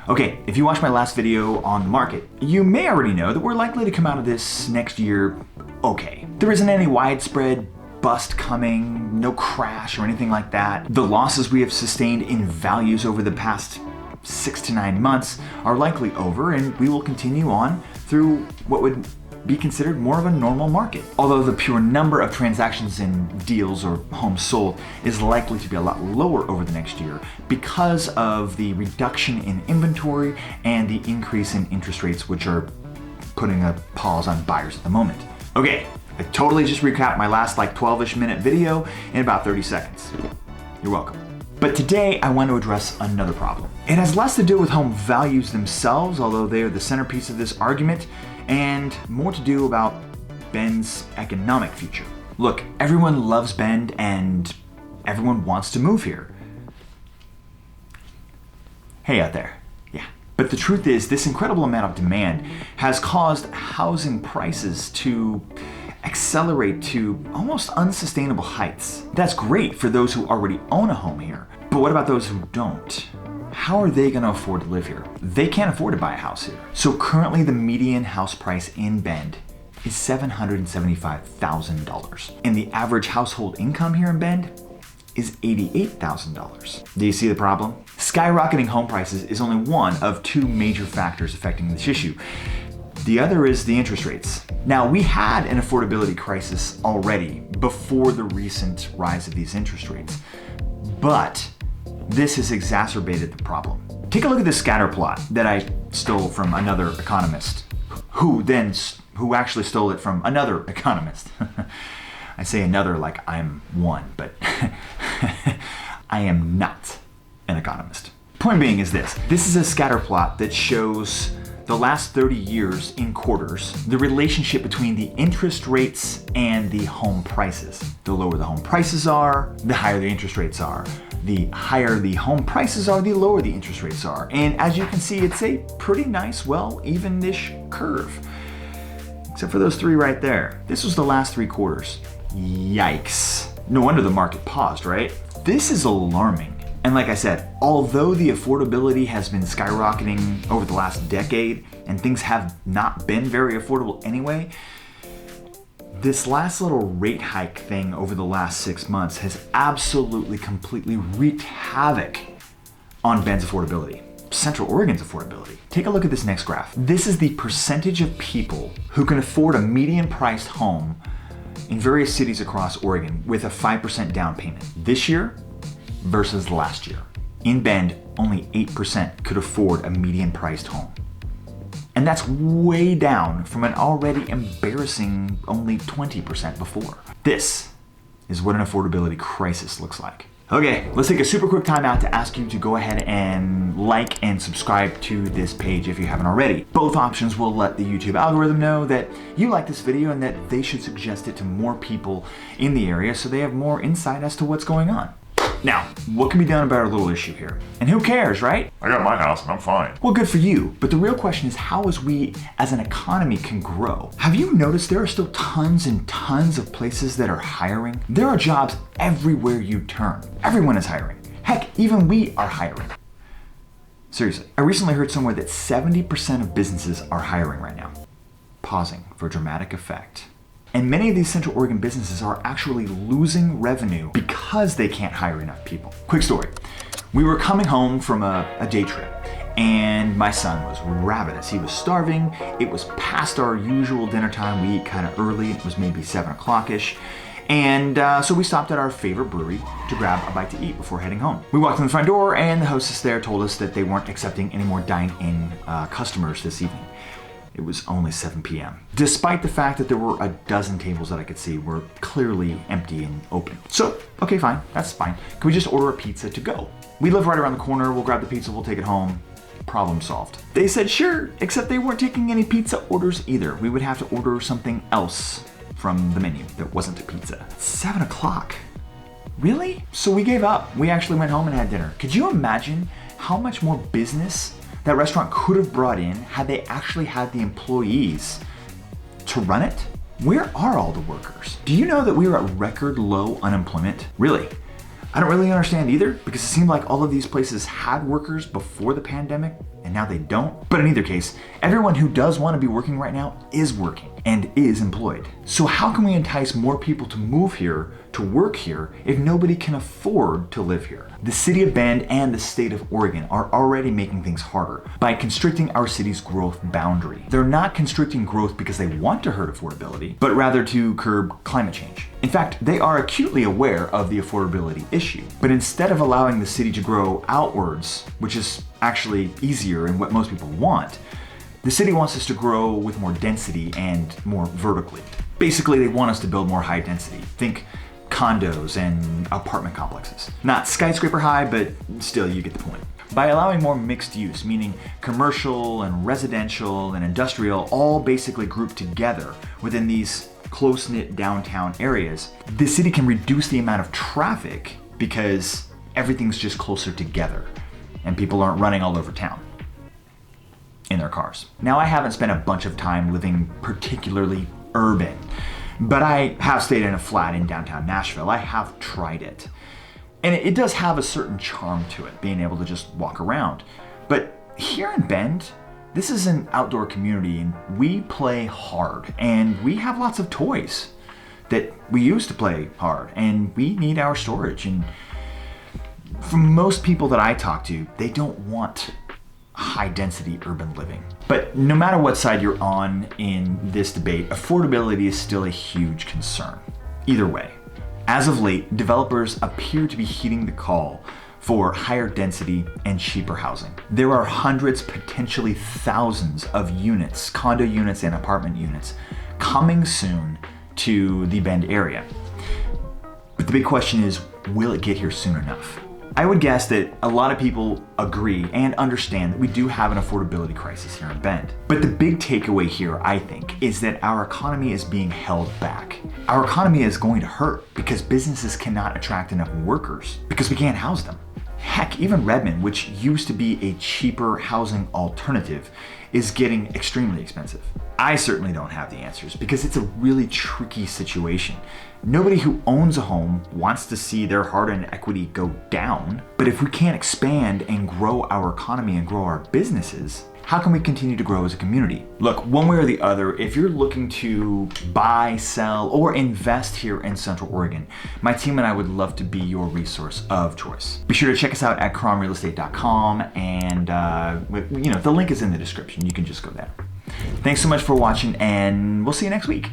Okay, if you watched my last video on the market, you may already know that we're likely to come out of this next year okay. There isn't any widespread bust coming, no crash or anything like that. The losses we have sustained in values over the past 6 to 9 months are likely over, and we will continue on through what would be considered more of a normal market. Although the pure number of transactions and deals or homes sold is likely to be a lot lower over the next year because of the reduction in inventory and the increase in interest rates, which are putting a pause on buyers at the moment. Okay, I totally just recapped my last like 12-ish minute video in about 30 seconds. You're welcome. But today I want to address another problem. It has less to do with home values themselves, although they are the centerpiece of this argument, and more to do about Bend's economic future. Look, everyone loves Bend and everyone wants to move here. Hey out there. Yeah. But the truth is, this incredible amount of demand has caused housing prices to accelerate to almost unsustainable heights. That's great for those who already own a home here, but what about those who don't? How are they going to afford to live here? They can't afford to buy a house here. So currently the median house price in Bend is $775,000. And the average household income here in Bend is $88,000. Do you see the problem? Skyrocketing home prices is only one of 2 major factors affecting this issue. The other is the interest rates. Now, we had an affordability crisis already before the recent rise of these interest rates, but this has exacerbated the problem. Take a look at this scatter plot that I stole from another economist, who actually stole it from another economist. I say another like I'm one, but I am not an economist. Point being is this. This is a scatter plot that shows the last 30 years in quarters, the relationship between the interest rates and the home prices. The lower the home prices are, the higher the interest rates are. The higher the home prices are, the lower the interest rates are. And as you can see, it's a pretty nice, well, even-ish curve. Except for those 3 right there. This was the last 3 quarters. Yikes. No wonder the market paused, right? This is alarming. And like I said, although the affordability has been skyrocketing over the last decade and things have not been very affordable anyway, this last little rate hike thing over the last 6 months has absolutely, completely wreaked havoc on Bend's affordability, Central Oregon's affordability. Take a look at this next graph. This is the percentage of people who can afford a median-priced home in various cities across Oregon with a 5% down payment. This year versus last year. In Bend, only 8% could afford a median-priced home. And that's way down from an already embarrassing only 20% before. This is what an affordability crisis looks like. Okay, let's take a super quick time out to ask you to go ahead and like and subscribe to this page if you haven't already. Both options will let the YouTube algorithm know that you like this video and that they should suggest it to more people in the area so they have more insight as to what's going on. Now, what can be done about our little issue here? And who cares, right? I got my house and I'm fine. Well, good for you. But the real question is how as we as an economy can grow. Have you noticed there are still tons and tons of places that are hiring? There are jobs everywhere you turn. Everyone is hiring. Heck, even we are hiring. Seriously, I recently heard somewhere that 70% of businesses are hiring right now. Pausing for dramatic effect. And many of these Central Oregon businesses are actually losing revenue because they can't hire enough people. Quick story. We were coming home from a day trip and my son was ravenous. He was starving. It was past our usual dinner time. We eat kind of early. It was maybe 7 o'clock-ish. And so we stopped at our favorite brewery to grab a bite to eat before heading home. We walked in the front door and the hostess there told us that they weren't accepting any more dine-in customers this evening. It was only 7 p.m. Despite the fact that there were a dozen tables that I could see were clearly empty and open. So, okay, fine, that's fine. Can we just order a pizza to go? We live right around the corner, we'll grab the pizza, we'll take it home. Problem solved. They said sure, except they weren't taking any pizza orders either. We would have to order something else from the menu that wasn't a pizza. 7 o'clock. Really? So we gave up. We actually went home and had dinner. Could you imagine how much more business that restaurant could have brought in had they actually had the employees to run it? Where are all the workers? Do you know that we are at record low unemployment? Really? I don't really understand either, because it seemed like all of these places had workers before the pandemic and and now they don't. But in either case, everyone who does want to be working right now is working and is employed. So how can we entice more people to move here, to work here, if nobody can afford to live here? The city of Bend and the state of Oregon are already making things harder by constricting our city's growth boundary. They're not constricting growth because they want to hurt affordability, but rather to curb climate change. In fact, they are acutely aware of the affordability issue. But instead of allowing the city to grow outwards, which is actually easier and what most people want, the city wants us to grow with more density and more vertically. Basically, they want us to build more high density. Think condos and apartment complexes. Not skyscraper high, but still you get the point. By allowing more mixed use, meaning commercial and residential and industrial all basically grouped together within these close-knit downtown areas, the city can reduce the amount of traffic because everything's just closer together and people aren't running all over town in their cars. Now, I haven't spent a bunch of time living particularly urban, but I have stayed in a flat in downtown Nashville. I have tried it. And it does have a certain charm to it, being able to just walk around. But here in Bend, this is an outdoor community and we play hard and we have lots of toys that we use to play hard and we need our storage. And for most people that I talk to, they don't want high density urban living. But no matter what side you're on in this debate, affordability is still a huge concern. Either way, as of late, developers appear to be heeding the call for higher density and cheaper housing. There are hundreds, potentially thousands of units, condo units and apartment units, coming soon to the Bend area. But the big question is, will it get here soon enough? I would guess that a lot of people agree and understand that we do have an affordability crisis here in Bend. But the big takeaway here, I think, is that our economy is being held back. Our economy is going to hurt because businesses cannot attract enough workers because we can't house them. Heck, even Redmond, which used to be a cheaper housing alternative, is getting extremely expensive. I certainly don't have the answers because it's a really tricky situation. Nobody who owns a home wants to see their hard-earned equity go down, but if we can't expand and grow our economy and grow our businesses, how can we continue to grow as a community? Look, one way or the other, if you're looking to buy, sell, or invest here in Central Oregon, my team and I would love to be your resource of choice. Be sure to check us out at KrommRealEstate.com, and the link is in the description. You can just go there. Thanks so much for watching, and we'll see you next week.